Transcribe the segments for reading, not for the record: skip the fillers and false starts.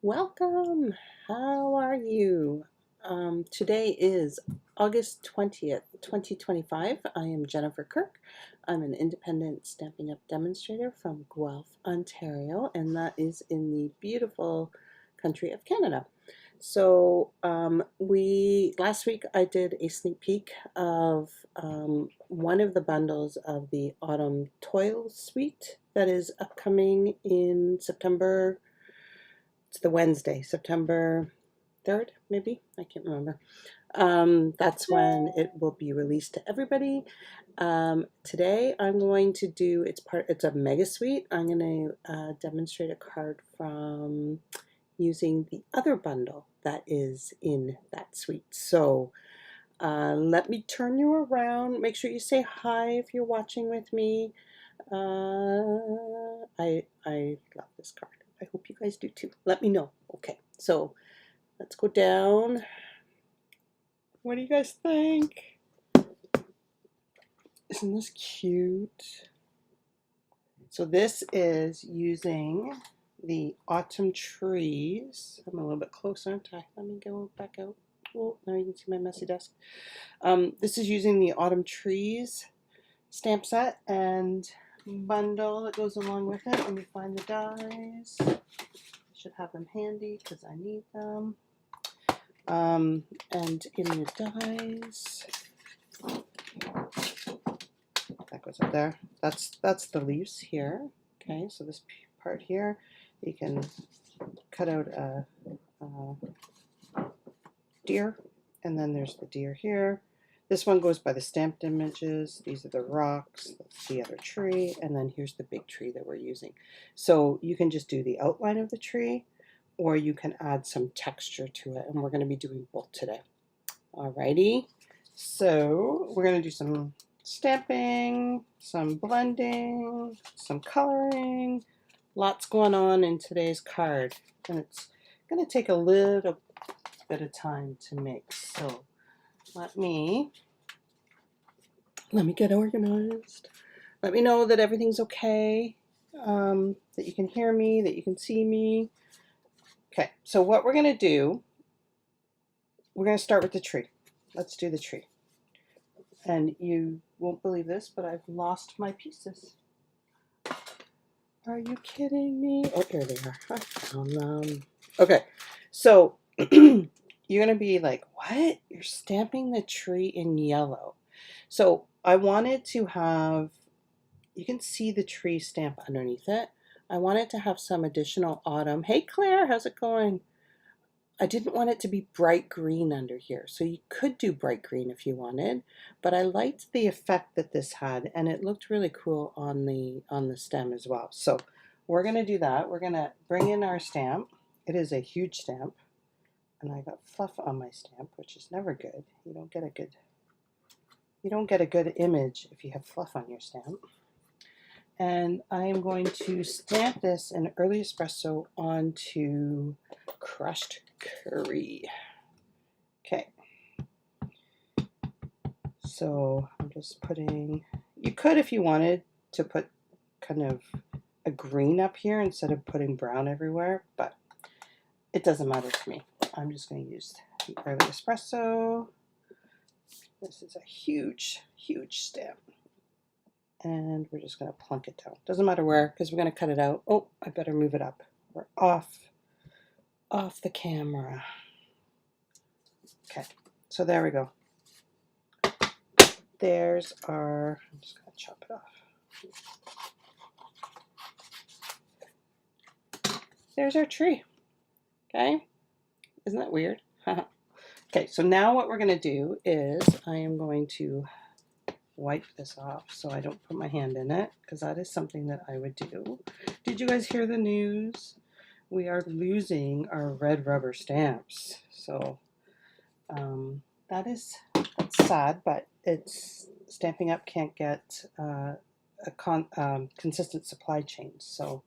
Welcome. How are you? Today is August 20th, 2025. I am Jennifer Kirk. I'm an independent Stampin' Up! Demonstrator from Guelph, Ontario, and that is in the beautiful country of Canada. So we last week I did a sneak peek of one of the bundles of the Autumn Toile suite that is upcoming in September. It's the Wednesday, September 3rd, maybe? I can't remember. That's when it will be released to everybody. Today I'm going to do, it's a mega suite. I'm going to demonstrate a card from using the other bundle that is in that suite. So let me turn you around. Make sure you say hi if you're watching with me. I love this card. I hope you guys do too. Let me know. Okay, so let's go down. What do you guys think? Isn't this cute? So this is using the Autumn Trees. I'm a little bit closer, aren't I? Let me go back out. Oh, now you can see my messy desk. This is using the Autumn Trees stamp set and bundle that goes along with it. Let me find the dies. I should have them handy because I need them. And in the dies, that goes up there. That's the leaves here. Okay, so this part here, you can cut out a deer, and then there's the deer here. This one goes by the stamped images. These are the rocks. That's the other tree, and then here's the big tree that we're using. So you can just do the outline of the tree, or you can add some texture to it, and we're going to be doing both today. Alrighty, so we're going to do some stamping, some blending, some coloring, lots going on in today's card, and it's going to take a little bit of time to make. So let me get organized. Let me know that everything's okay, that you can hear me, that you can see me. Okay, so what we're going to do, we're going to start with the tree. Let's do the tree. And you won't believe this, but I've lost my pieces. Are you kidding me? Oh, here they are. I found them. Okay, so you're going to be like, what? You're stamping the tree in yellow. So I wanted to have, you can see the tree stamp underneath it. I wanted to have some additional autumn. Hey Claire, how's it going? I didn't want it to be bright green under here, so you could do bright green if you wanted, but I liked the effect that this had, and it looked really cool on the stem as well. So we're going to do that. We're going to bring in our stamp. It is a huge stamp, and I got fluff on my stamp, which is never good. You don't get a good image if you have fluff on your stamp. And I am going to stamp this in early espresso onto crushed curry. Okay. So I'm just putting, you could if you wanted to put kind of a green up here instead of putting brown everywhere, but it doesn't matter to me. I'm just going to use the early espresso. This is a huge, huge stamp. And we're just going to plunk it down. Doesn't matter where, because we're going to cut it out. Oh, I better move it up. We're off the camera. Okay, so there we go. There's our, I'm just going to chop it off. There's our tree. Okay, isn't that weird? Okay, so now what we're going to do is I am going to wipe this off so I don't put my hand in it, because that is something that I would do. Did you guys hear the news? We are losing our red rubber stamps. So that's sad, but it's Stampin' Up! Can't get a consistent supply chain. So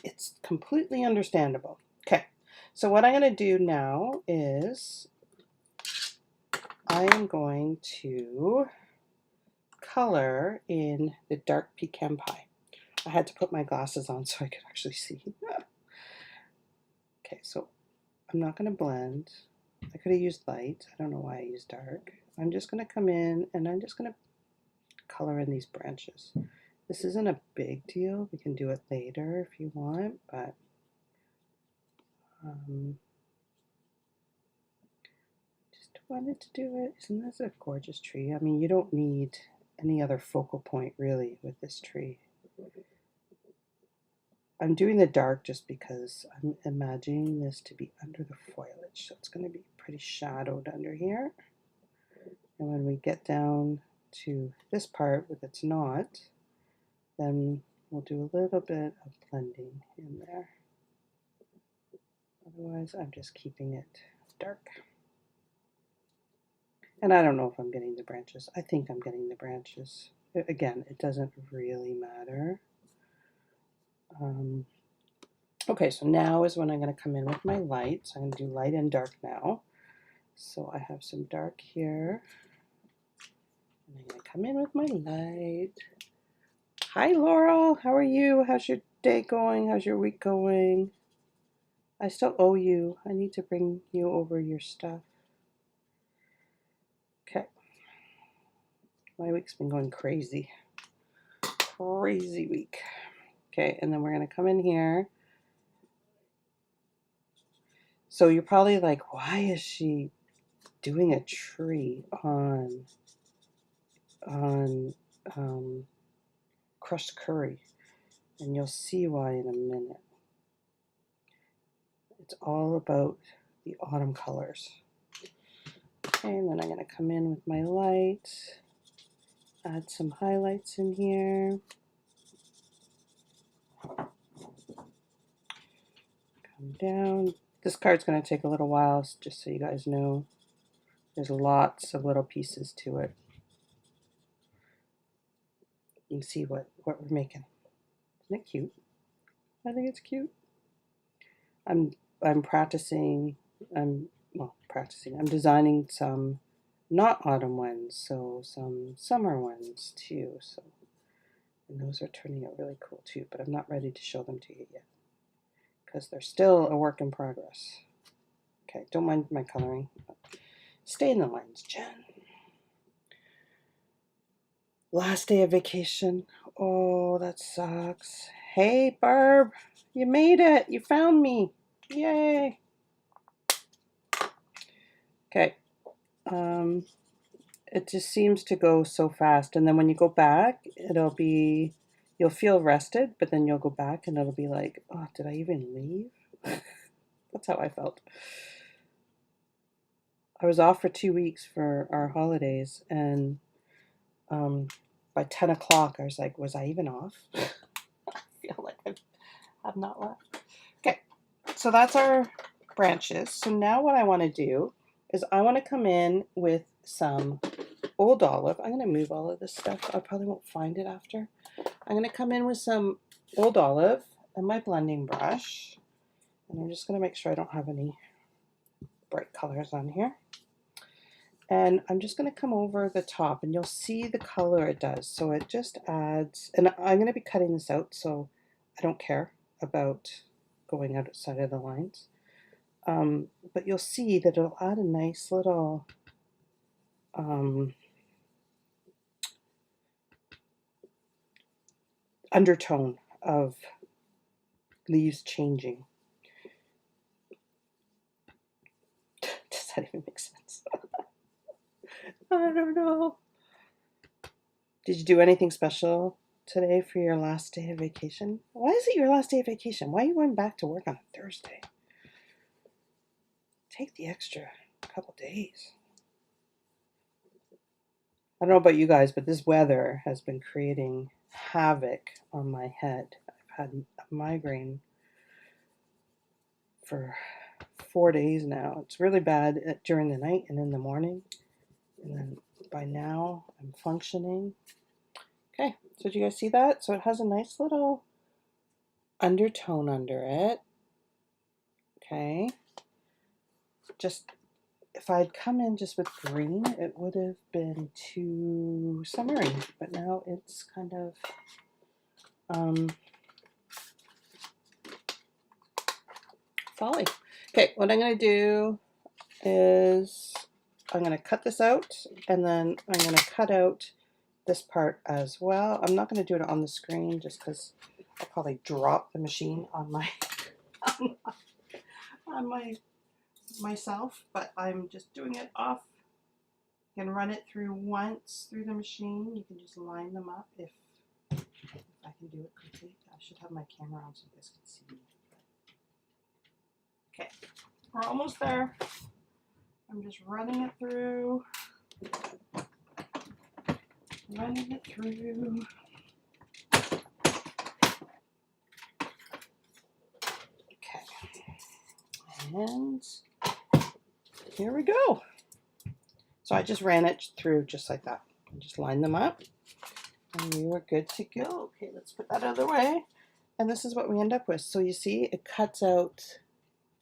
it's completely understandable. Okay, so what I'm going to do now is I am going to color in the dark pecan pie. I had to put my glasses on so I could actually see. Okay, so I'm not going to blend. I could have used light. I don't know why I used dark. I'm just going to come in and I'm just going to color in these branches. This isn't a big deal. We can do it later if you want, but just wanted to do it. Isn't this a gorgeous tree? I mean, you don't need any other focal point really with this tree. I'm doing the dark just because I'm imagining this to be under the foliage, so it's going to be pretty shadowed under here. And when we get down to this part where it's not, then we'll do a little bit of blending in there. Otherwise, I'm just keeping it dark. And I don't know if I'm getting the branches. I think I'm getting the branches. Again, it doesn't really matter. Okay, so now is when I'm going to come in with my light. So I'm going to do light and dark now. So I have some dark here. And I'm going to come in with my light. Hi, Laurel. How are you? How's your day going? How's your week going? I still owe you. I need to bring you over your stuff. Okay. My week's been going crazy. Crazy week. Okay, and then we're going to come in here. So you're probably like, why is she doing a tree on crushed curry? And you'll see why in a minute. It's all about the autumn colors. Okay, and then I'm going to come in with my light, add some highlights in here. Come down. This card's going to take a little while, just so you guys know. There's lots of little pieces to it. You can see what we're making. Isn't it cute? I think it's cute. I'm practicing. I'm designing some not autumn ones, so some summer ones too. So, and those are turning out really cool too. But I'm not ready to show them to you yet because they're still a work in progress. Okay, don't mind my coloring. Stay in the lines, Jen. Last day of vacation. Oh, that sucks. Hey, Barb, you made it. You found me. Yay. Okay. It just seems to go so fast. And then when you go back, you'll feel rested, but then you'll go back and it'll be like, oh, did I even leave? That's how I felt. I was off for 2 weeks for our holidays, and by 10 o'clock, I was like, was I even off? I feel like I've not left. Okay, so that's our branches. So now what I want to do is I want to come in with some old olive. I'm going to move all of this stuff. I probably won't find it after. I'm going to come in with some old olive and my blending brush. And I'm just going to make sure I don't have any bright colors on here. And I'm just going to come over the top and you'll see the color it does. So it just adds, and I'm going to be cutting this out, so I don't care about going outside of the lines. But you'll see that it'll add a nice little undertone of leaves changing. Does that even make sense? I don't know. Did you do anything special today for your last day of vacation? Why is it your last day of vacation? Why are you going back to work on a Thursday? Take the extra couple days. I don't know about you guys, but this weather has been creating havoc on my head. I've had a migraine for 4 days now. It's really bad during the night and in the morning. And then by now I'm functioning. Okay, so do you guys see that? So it has a nice little undertone under it. Okay. Just, if I'd come in just with green, it would have been too summery. But now it's kind of, folly. Okay, what I'm going to do is I'm going to cut this out, and then I'm going to cut out this part as well. I'm not going to do it on the screen just because I'll probably drop the machine on my on myself, but I'm just doing it off. You can run it through once through the machine. You can just line them up if I can do it quickly. I should have my camera on so you guys can see me. Okay, we're almost there. I'm just running it through. Running it through. Okay. And here we go. So I just ran it through just like that. I just lined them up. And we were good to go. Okay, let's put that out of the way. And this is what we end up with. So you see, it cuts out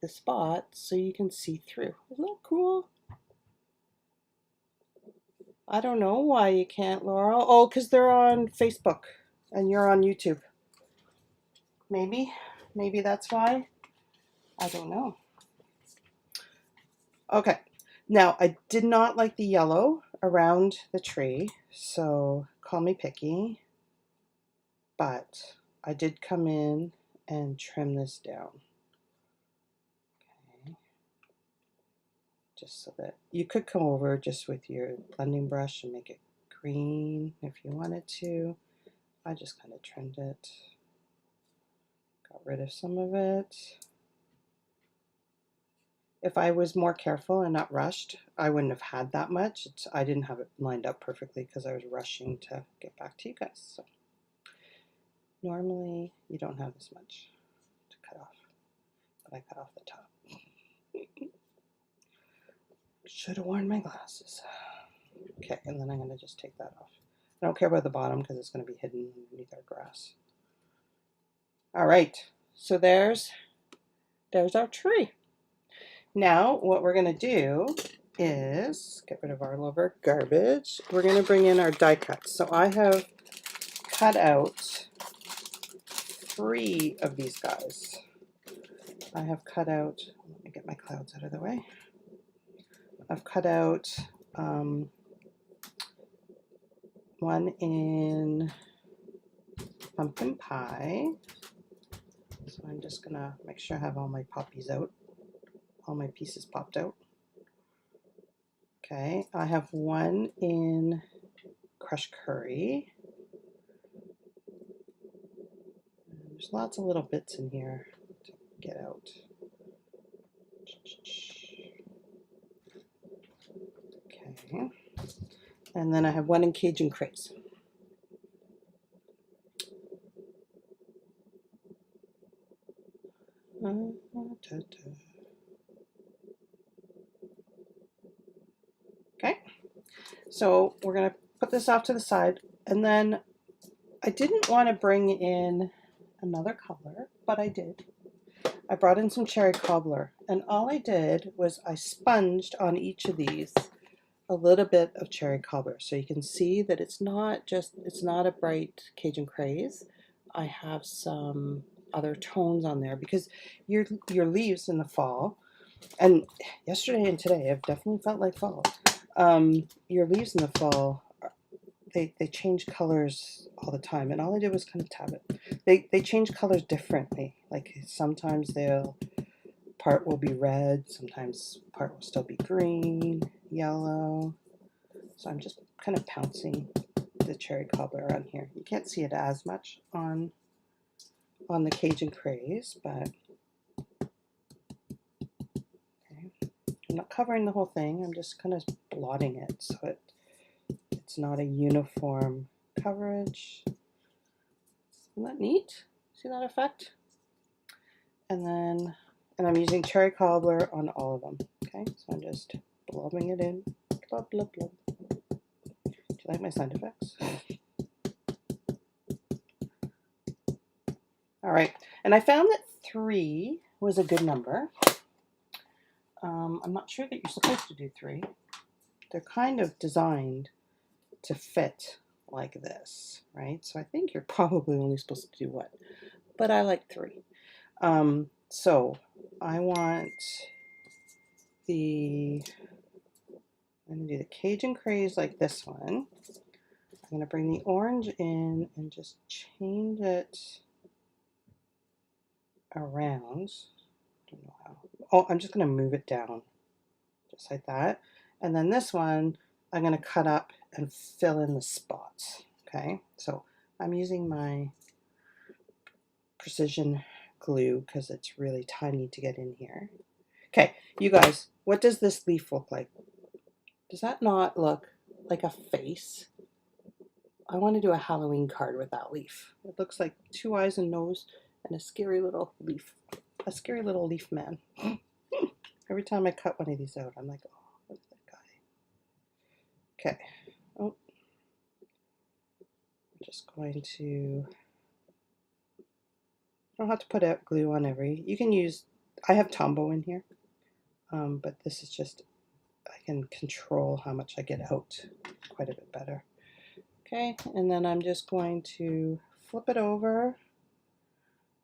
the spot so you can see through. Isn't that cool? I don't know why you can't, Laurel. Oh, because they're on Facebook and you're on YouTube. Maybe that's why. I don't know. Okay, now I did not like the yellow around the tree, so call me picky, but I did come in and trim this down. Okay, just so that you could come over just with your blending brush and make it green if you wanted to. I just kind of trimmed it, got rid of some of it. If I was more careful and not rushed, I wouldn't have had that much. I didn't have it lined up perfectly because I was rushing to get back to you guys. So normally you don't have this much to cut off, but I cut off the top. Should have worn my glasses. Okay, and then I'm going to just take that off. I don't care about the bottom because it's going to be hidden underneath our grass. All right, so there's our tree. Now what we're going to do is get rid of all of our garbage. We're going to bring in our die cuts. So I have cut out 3 of these guys. I have cut out, let me get my clouds out of the way. I've cut out one in pumpkin pie. So I'm just going to make sure I have all my poppies out. All my pieces popped out. Okay, I have one in crushed curry. There's lots of little bits in here to get out. Okay, and then I have one in Cajun craze. Okay, so we're going to put this off to the side, and then I didn't want to bring in another color, but I did. I brought in some cherry cobbler, and all I did was I sponged on each of these a little bit of cherry cobbler, so you can see that it's not a bright Cajun craze. I have some other tones on there because your leaves in the fall, and yesterday and today I've definitely felt like fall. Your leaves in the fall, they change colors all the time, and all I did was kind of tap it. They change colors differently. Like sometimes part will be red, sometimes part will still be green, yellow. So I'm just kind of pouncing the cherry cobbler around here. You can't see it as much on the Cajun craze, but okay. I'm not covering the whole thing. I'm just kind of blotting it so it's not a uniform coverage. Isn't that neat? See that effect? And I'm using cherry cobbler on all of them. Okay, so I'm just blobbing it in. Blob, blob, blob. Do you like my sound effects? All right, and I found that 3 was a good number. I'm not sure that you're supposed to do 3. They're kind of designed to fit like this, right? So I think you're probably only supposed to do 1, but I like 3. So I want I'm going to do the Cajun Craze like this one. I'm going to bring the orange in and just change it around. Don't know how. Oh, I'm just going to move it down just like that. And then this one, I'm going to cut up and fill in the spots. Okay, so I'm using my precision glue because it's really tiny to get in here. Okay, you guys, what does this leaf look like? Does that not look like a face? I want to do a Halloween card with that leaf. It looks like 2 eyes and nose and a scary little leaf. A scary little leaf man. Every time I cut one of these out, I'm like, oh, look at that guy. Okay. Oh. I'm just going to... You don't have to put out glue on every... You can use... I have Tombow in here. But this is just... I can control how much I get out quite a bit better. Okay, and then I'm just going to flip it over.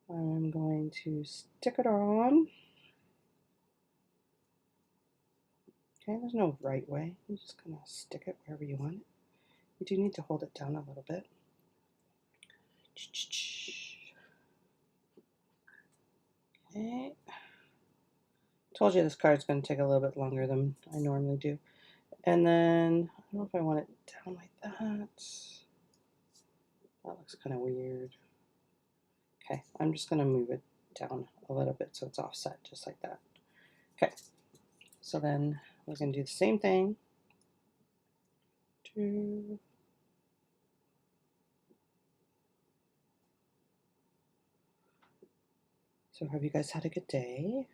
I'm going to stick it on. Okay, there's no right way. You're just going to stick it wherever you want it. You do need to hold it down a little bit. Okay. Told you this card's going to take a little bit longer than I normally do. And then, I don't know if I want it down like that. That looks kind of weird. Okay, I'm just going to move it down a little bit so it's offset, just like that. Okay, so then we're going to do the same thing. So have you guys had a good day?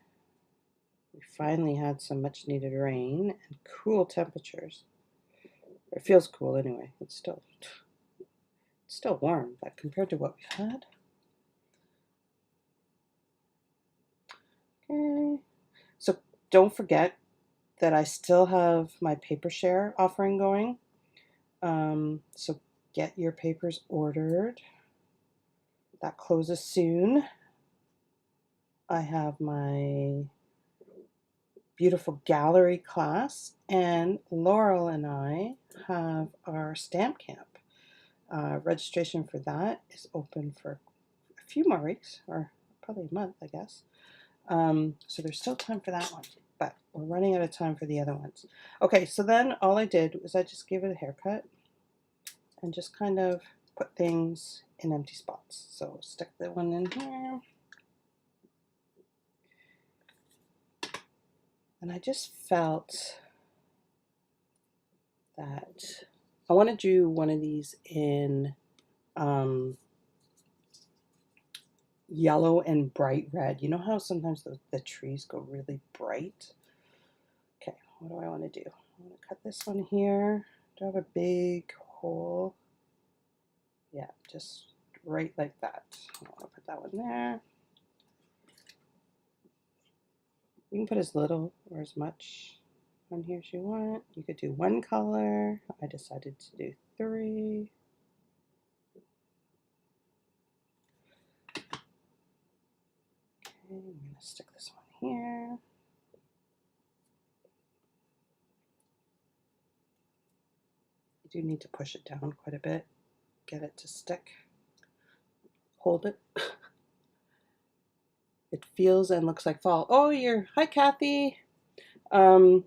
We finally had some much needed rain and cool temperatures. It feels cool anyway. It's still warm, but compared to what we had. Okay. So don't forget that I still have my paper share offering going. So get your papers ordered. That closes soon. I have my beautiful gallery class, and Laurel and I have our stamp camp. Registration for that is open for a few more weeks, or probably a month, I guess. So there's still time for that one, but we're running out of time for the other ones. Okay, so then all I did was I just gave it a haircut and just kind of put things in empty spots. So stick the one in here. And I just felt that I want to do one of these in yellow and bright red. You know how sometimes the trees go really bright? Okay, what do I want to do? I want to cut this one here. Do I have a big hole? Yeah, just right like that. I want to put that one there. You can put as little or as much on here as you want. You could do one color. I decided to do 3. Okay, I'm going to stick this one here. You do need to push it down quite a bit, get it to stick. Hold it. It feels and looks like fall. Oh, hi Kathy. You're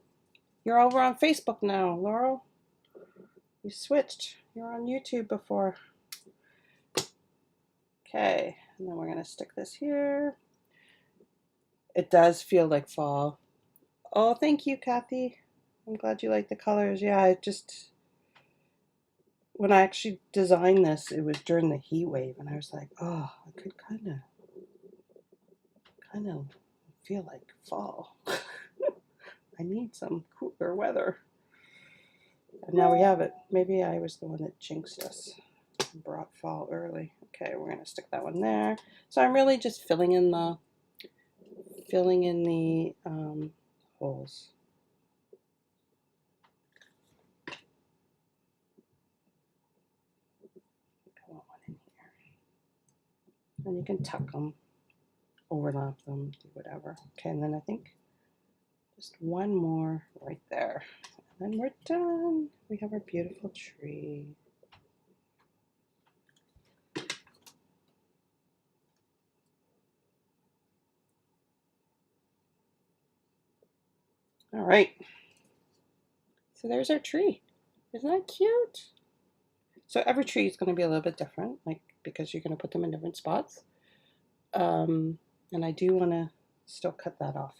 over on Facebook now, Laurel. You switched. You're on YouTube before. Okay, and then we're gonna stick this here. It does feel like fall. Oh, thank you, Kathy. I'm glad you like the colors. Yeah, when I actually designed this, it was during the heat wave, and I was like, oh, I could kind of feel like fall. I need some cooler weather. And now we have it. Maybe I was the one that jinxed us and brought fall early. Okay, we're gonna stick that one there. So I'm really just filling in the holes. I want one in here. And you can tuck them overlap them, do whatever. Okay, and then I think just one more right there. And then we're done. We have our beautiful tree. All right. So there's our tree. Isn't that cute? So every tree is going to be a little bit different, like because you're going to put them in different spots. And I do want to still cut that off.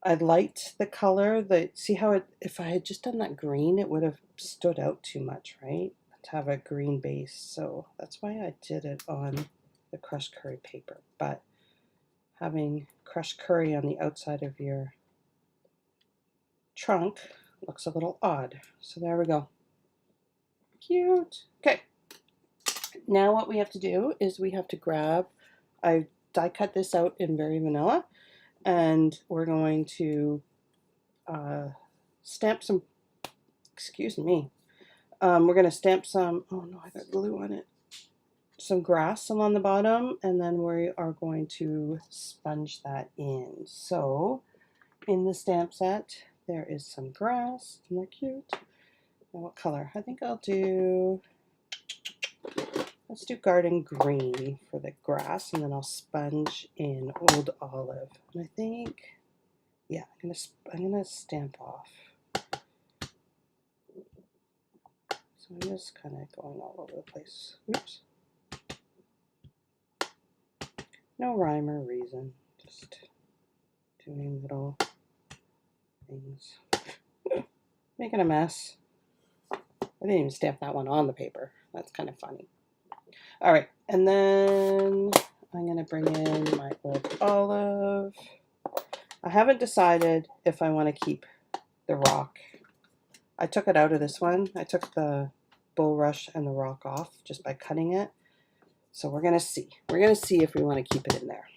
I liked the color. See how it, if I had just done that green, it would have stood out too much, right? To have a green base. So that's why I did it on the crushed curry paper. But having crushed curry on the outside of your trunk looks a little odd. So there we go. Cute. Okay. Now what we have to do is we have to grab, I die cut this out in Very Vanilla, and we're going to stamp some, excuse me, we're going to stamp some, oh no, I got glue on it, some grass along the bottom, and then we are going to sponge that in. So in the stamp set, there is some grass. Isn't that cute? Now what color? I think I'll do, let's do garden green for the grass, and then I'll sponge in old olive. And I think, yeah, I'm gonna stamp off. So I'm just kind of going all over the place. Oops. No rhyme or reason, just doing little things. Making a mess. I didn't even stamp that one on the paper. That's kind of funny. All right, and then I'm going to bring in my old olive. I haven't decided if I want to keep the rock. I took it out of this one. I took the bulrush and the rock off just by cutting it. So we're going to see. We're going to see if we want to keep it in there.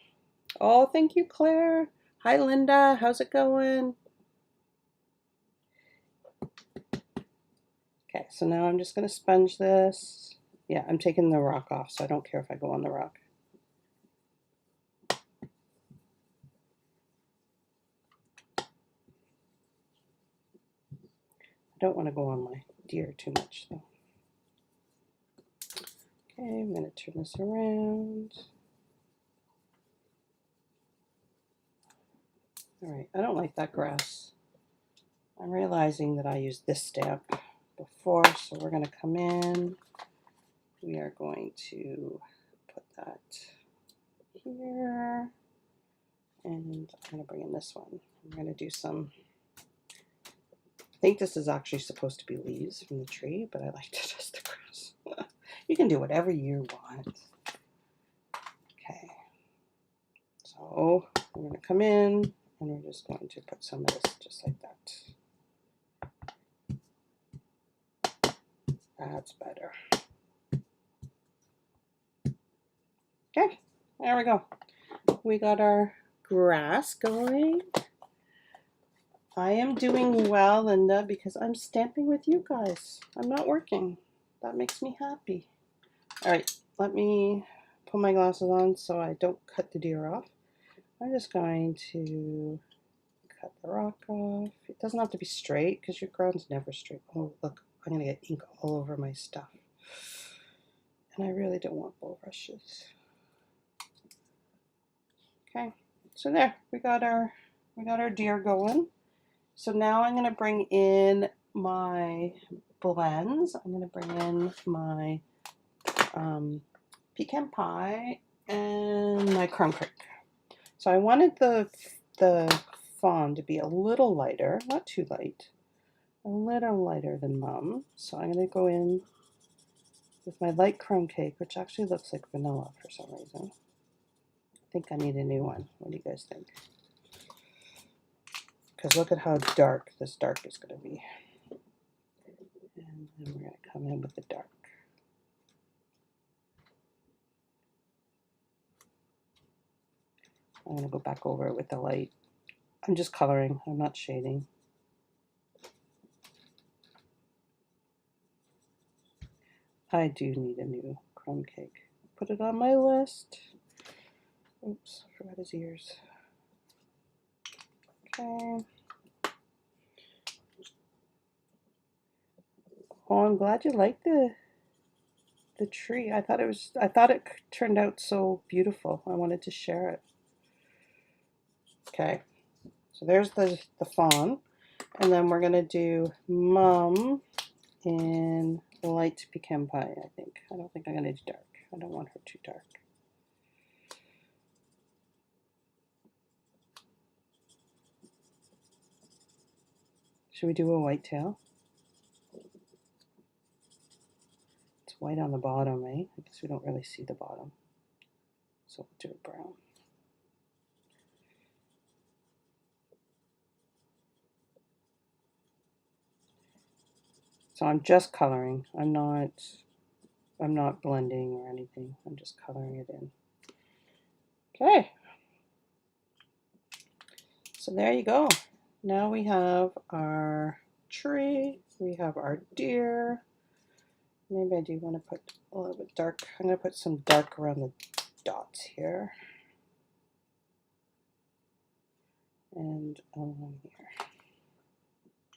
Oh, thank you, Claire. Hi, Linda. How's it going? Okay, so now I'm just going to sponge this. Yeah, I'm taking the rock off, so I don't care if I go on the rock. I don't want to go on my deer too much, though. Okay, I'm going to turn this around. All right, I don't like that grass. I'm realizing that I used this stamp before, so we're going to come in. We are going to put that here, and I'm going to bring in this one. I'm going to do some, I think this is actually supposed to be leaves from the tree, but I like to just the grass. You can do whatever you want. Okay, so we're going to come in, and we're just going to put some of this just like that. That's better. Okay, there we go. We got our grass going. I am doing well, Linda, because I'm stamping with you guys. I'm not working. That makes me happy. All right, let me put my glasses on so I don't cut the deer off. I'm just going to cut the rock off. It doesn't have to be straight because your ground's never straight. Oh, look, I'm going to get ink all over my stuff. And I really don't want bulrushes. Okay, so there, we got our deer going. So now I'm going to bring in my blends. I'm going to bring in my pecan pie and my crumb cake. So I wanted the fawn to be a little lighter, not too light, a little lighter than Mom. So I'm going to go in with my light crumb cake, which actually looks like vanilla for some reason. I think I need a new one. What do you guys think? Because look at how dark this dark is going to be. And then we're going to come in with the dark. I'm going to go back over it with the light. I'm just coloring. I'm not shading. I do need a new crumb cake. Put it on my list. Oops, I forgot his ears. Okay. Oh, I'm glad you like the tree. I thought it turned out so beautiful. I wanted to share it. Okay. So there's the fawn. And then we're gonna do Mum in light pecan pie, I think. I don't think I'm gonna do dark. I don't want her too dark. Should we do a white tail? It's white on the bottom, eh? I guess we don't really see the bottom. So we'll do it brown. So I'm just coloring. I'm not blending or anything. I'm just coloring it in. Okay. So there you go. Now we have our tree. We have our deer. Maybe I do want to put a little bit dark. I'm going to put some dark around the dots here. And along here.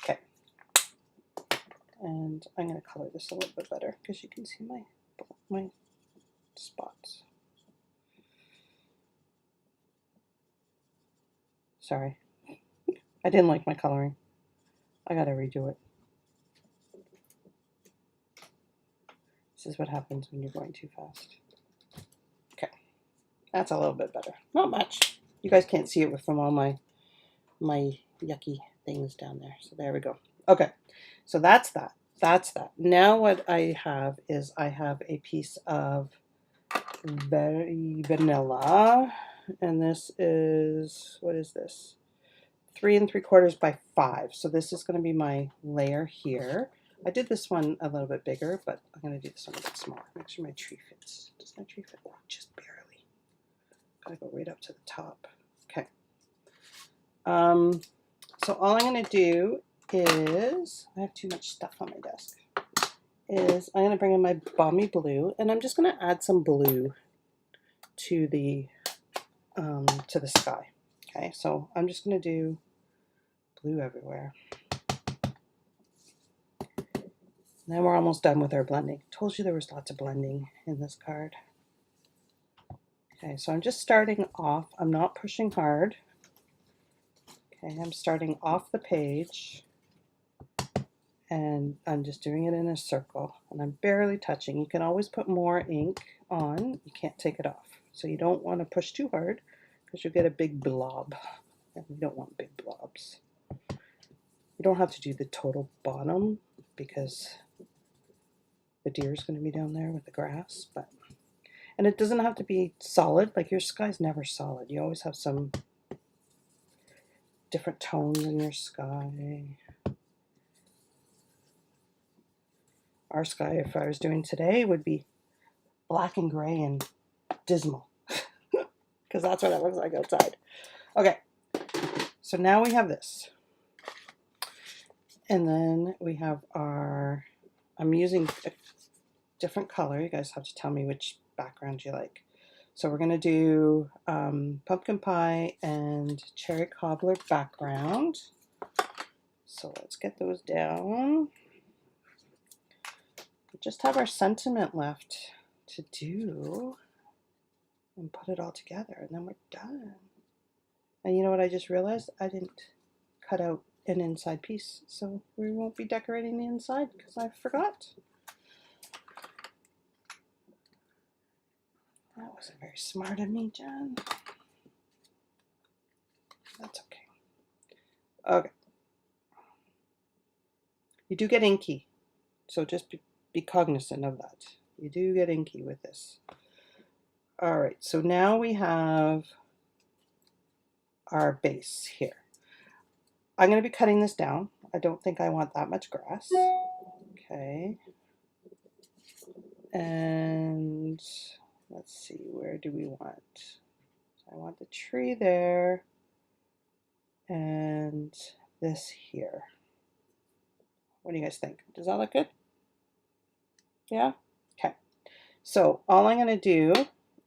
Okay. And I'm going to color this a little bit better because you can see my spots. Sorry. I didn't like my coloring. I got to redo it. This is what happens when you're going too fast. Okay. That's a little bit better. Not much. You guys can't see it from all my yucky things down there. So there we go. Okay. So that's that. That's that. Now what I have is I have a piece of very vanilla, and this is, what is this? 3 3/4 by 5. So this is going to be my layer here. I did this one a little bit bigger, but I'm going to do this one a bit smaller. Make sure my tree fits. Does my tree fit? Oh, just barely. Gotta go right up to the top. Okay. So all I'm going to do is, I have too much stuff on my desk, is I'm going to bring in my balmy blue, and I'm just going to add some blue to the sky. Okay, so I'm just going to do blue everywhere. And then we're almost done with our blending. Told you there was lots of blending in this card. Okay, so I'm just starting off. I'm not pushing hard. Okay, I'm starting off the page, and I'm just doing it in a circle, and I'm barely touching. You can always put more ink on. You can't take it off. So you don't want to push too hard because you'll get a big blob, and we don't want big blobs. You don't have to do the total bottom because the deer is going to be down there with the grass, and it doesn't have to be solid. Like, your sky's never solid. You always have some different tones in your sky. Our sky, if I was doing today, would be black and gray and dismal because that's what it looks like outside. Okay, so now we have this, and then we have our, I'm using a different color. You guys have to tell me which background you like. So we're going to do pumpkin pie and cherry cobbler background. So let's get those down. We just have our sentiment left to do and put it all together, and then we're done. And you know what I just realized? I didn't cut out an inside piece, so we won't be decorating the inside because I forgot. That wasn't very smart of me, Jen. That's okay. Okay. You do get inky, so just be cognizant of that. You do get inky with this. All right, so now we have our base here. I'm going to be cutting this down. I don't think I want that much grass. Okay. And let's see, where do we want? I want the tree there and this here. What do you guys think? Does that look good? Yeah? Okay. So all I'm going to do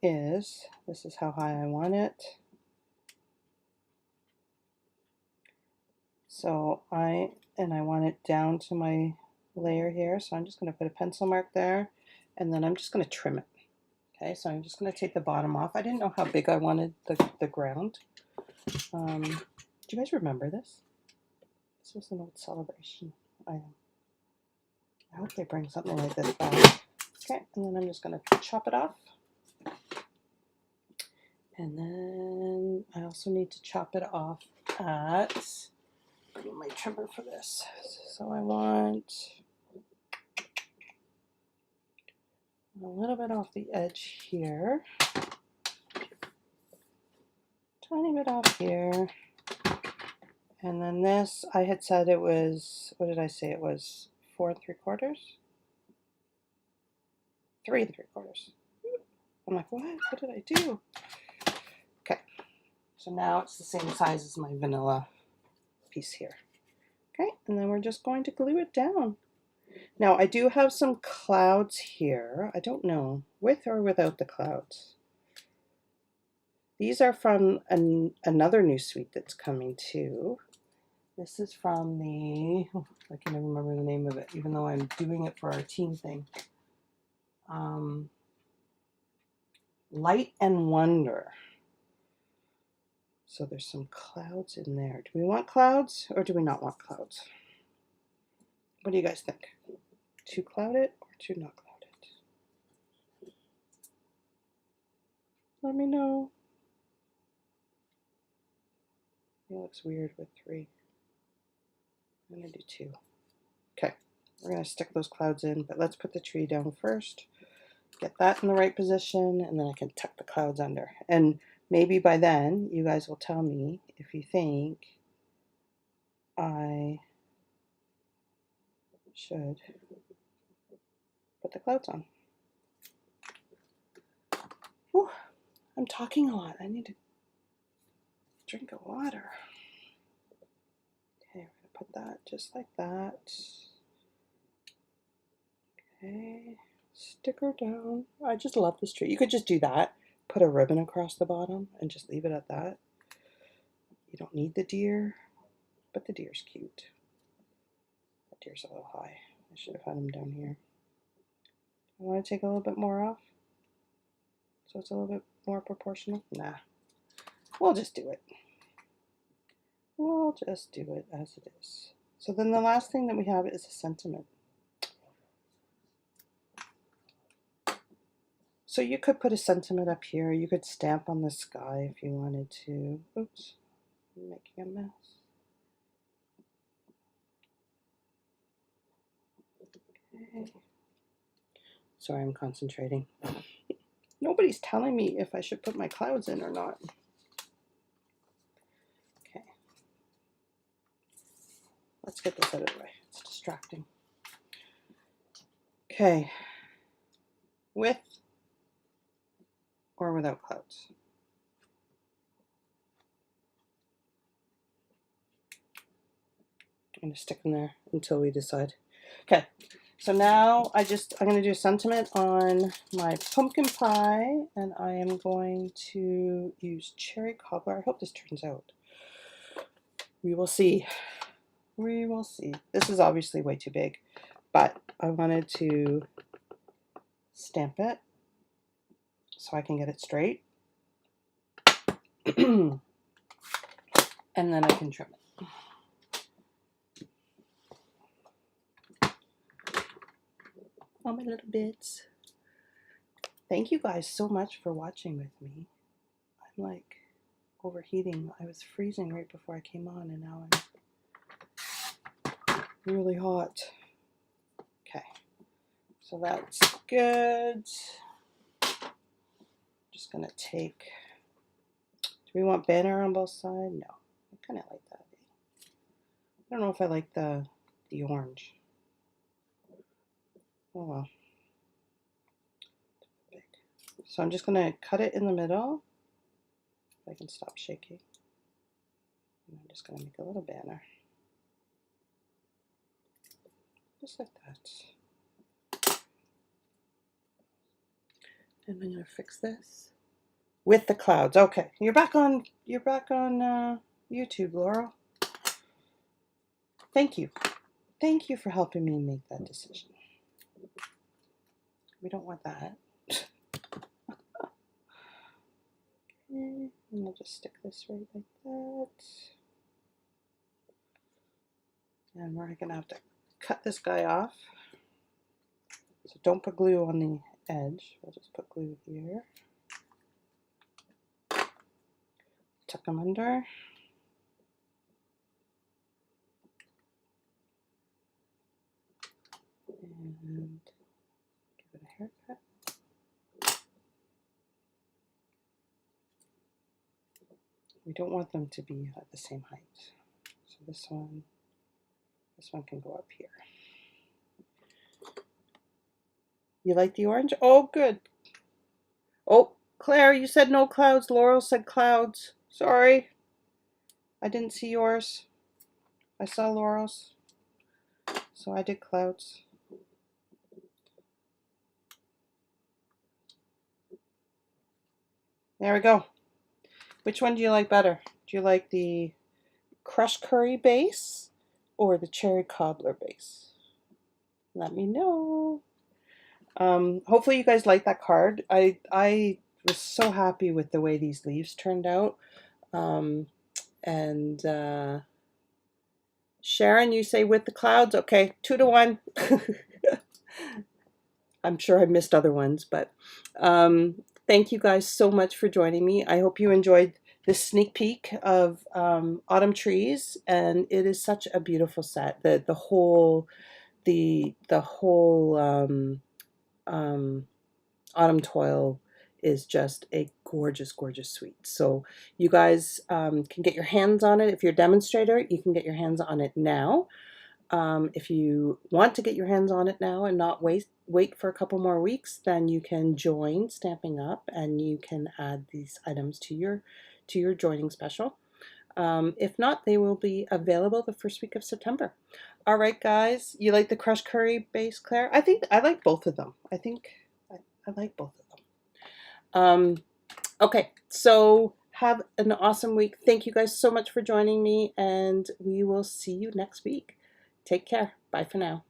is, this is how high I want it. So I want it down to my layer here. So I'm just going to put a pencil mark there, and then I'm just going to trim it. Okay, so I'm just going to take the bottom off. I didn't know how big I wanted the ground. Do you guys remember this? This was an old celebration item. I hope they bring something like this back. Okay, and then I'm just going to chop it off. And then I also need to chop it off at, I need my trimmer for this. So I want a little bit off the edge here. Tiny bit off here. And then this, I had said it was, what did I say it was? 4 3/4? 3 3/4. I'm like, what? What did I do? Okay, so now it's the same size as my vanilla piece here. Okay, and then we're just going to glue it down. Now I do have some clouds here. I don't know, with or without the clouds. These are from another new suite that's coming too. This is from the, I can't even remember the name of it, even though I'm doing it for our team thing. Light and Wonder. So there's some clouds in there. Do we want clouds or do we not want clouds? What do you guys think? To cloud it or to not cloud it? Let me know. It looks weird with 3. I'm going to do 2. Okay, we're going to stick those clouds in, but let's put the tree down first. Get that in the right position, and then I can tuck the clouds under. And maybe by then, you guys will tell me if you think I should put the clouds on. Whew, I'm talking a lot. I need to drink of water. Okay, we're going to put that just like that. Okay, stick her down. I just love this tree. You could just do that. Put a ribbon across the bottom and just leave it at that. You don't need the deer, but the deer's cute. That deer's a little high. I should have had him down here. I want to take a little bit more off so it's a little bit more proportional. Nah, we'll just do it. We'll just do it as it is. So then the last thing that we have is a sentiment. So you could put a sentiment up here. You could stamp on the sky if you wanted to. Oops, I'm making a mess. Okay. Sorry, I'm concentrating. Nobody's telling me if I should put my clouds in or not. Okay. Let's get this out of the way. It's distracting. Okay. With or without clouds? I'm going to stick them there until we decide. Okay, so now I'm going to do a sentiment on my pumpkin pie, and I am going to use cherry cobbler. I hope this turns out. We will see. We will see. This is obviously way too big, but I wanted to stamp it so I can get it straight. And then I can trim it. All my little bits. Thank you guys so much for watching with me. I'm like overheating. I was freezing right before I came on, and now I'm really hot. Okay, so that's good. Just gonna take, do we want banner on both sides? No, I kind of like that. I don't know if I like the orange. Oh well. So I'm just gonna cut it in the middle. If I can stop shaking. And I'm just gonna make a little banner. Just like that. And I'm gonna fix this. With the clouds. Okay, you're back on YouTube, Laurel. Thank you. Thank you for helping me make that decision. We don't want that. Okay, and I'll just stick this right like that. And we're gonna have to cut this guy off. So don't put glue on the edge. We'll just put glue here. Tuck them under. And give it a haircut. We don't want them to be at the same height. So this one can go up here. You like the orange? Oh, good. Oh, Claire, you said no clouds. Laurel said clouds. Sorry. I didn't see yours. I saw Laurel's. So I did clouds. There we go. Which one do you like better? Do you like the crushed curry base or the cherry cobbler base? Let me know. Hopefully you guys like that card. I was so happy with the way these leaves turned out. Sharon, you say with the clouds. Okay, 2 to 1. I'm sure I missed other ones, but thank you guys so much for joining me. I hope you enjoyed this sneak peek of Autumn Trees, and it is such a beautiful set. The whole Autumn Toile is just a gorgeous, gorgeous suite. So you guys can get your hands on it. If you're a demonstrator, you can get your hands on it now. If you want to get your hands on it now and not wait for a couple more weeks, then you can join Stamping Up and you can add these items to your joining special. If not, they will be available the first week of September. All right, guys, you like the crushed curry base, Claire? I think I like both of them. I think I like both of them. Okay, so have an awesome week. Thank you guys so much for joining me, and we will see you next week. Take care. Bye for now.